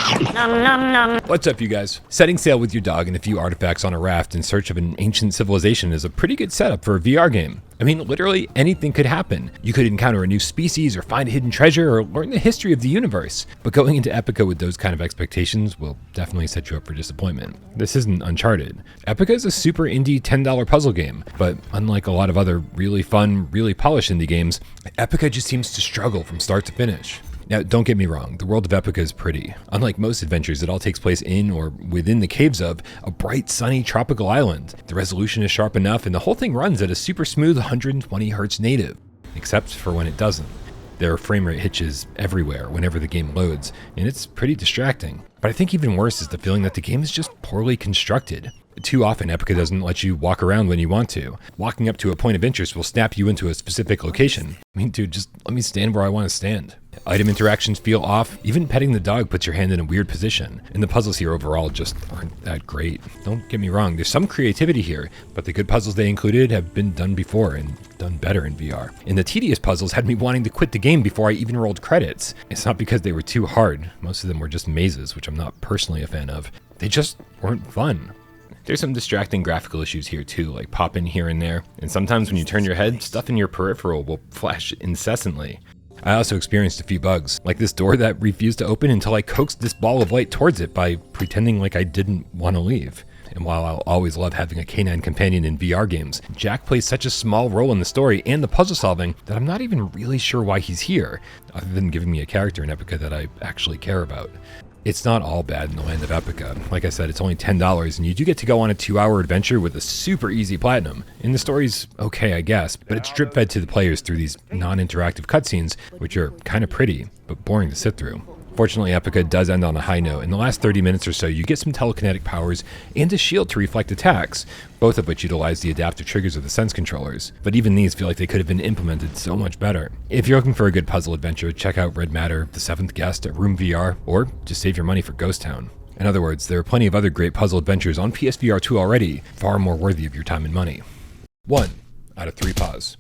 What's up, you guys? Setting sail with your dog and a few artifacts on a raft in search of an ancient civilization is a pretty good setup for a VR game. I mean, literally anything could happen. You could encounter a new species or find a hidden treasure or learn the history of the universe. But going into Epyka with those kind of expectations will definitely set you up for disappointment. This isn't Uncharted. Epyka is a super indie $10 puzzle game, but unlike a lot of other really fun, really polished indie games, Epyka just seems to struggle from start to finish. Now, don't get me wrong, the world of Epyka is pretty. Unlike most adventures, it all takes place in or within the caves of a bright, sunny, tropical island. The resolution is sharp enough, and the whole thing runs at a super smooth 120 Hz native, except for when it doesn't. There are frame rate hitches everywhere whenever the game loads, and it's pretty distracting. But I think even worse is the feeling that the game is just poorly constructed. Too often, Epyka doesn't let you walk around when you want to. Walking up to a point of interest will snap you into a specific location. I mean, dude, just let me stand where I want to stand. Item interactions feel off. Even petting the dog puts your hand in a weird position. And the puzzles here overall just aren't that great. Don't get me wrong, there's some creativity here, but the good puzzles they included have been done before and done better in VR. And the tedious puzzles had me wanting to quit the game before I even rolled credits. It's not because they were too hard. Most of them were just mazes, which I'm not personally a fan of. They just weren't fun. There's some distracting graphical issues here too, like pop in here and there. And sometimes when you turn your head, stuff in your peripheral will flash incessantly. I also experienced a few bugs, like this door that refused to open until I coaxed this ball of light towards it by pretending like I didn't want to leave. And while I'll always love having a canine companion in VR games, Jack plays such a small role in the story and the puzzle solving that I'm not even really sure why he's here, other than giving me a character in Epyka that I actually care about. It's not all bad in the land of Epyka. Like I said, it's only $10, and you do get to go on a 2-hour adventure with a super easy platinum. And the story's okay, I guess, but it's drip-fed to the players through these non-interactive cutscenes, which are kind of pretty, but boring to sit through. Fortunately, Epyka does end on a high note. In the last 30 minutes or so, you get some telekinetic powers and a shield to reflect attacks, both of which utilize the adaptive triggers of the Sense controllers. But even these feel like they could have been implemented so much better. If you're looking for a good puzzle adventure, check out Red Matter, The Seventh Guest at Room VR, or just save your money for Ghost Town. In other words, there are plenty of other great puzzle adventures on PSVR2 already, far more worthy of your time and money. 1 out of 3 paws.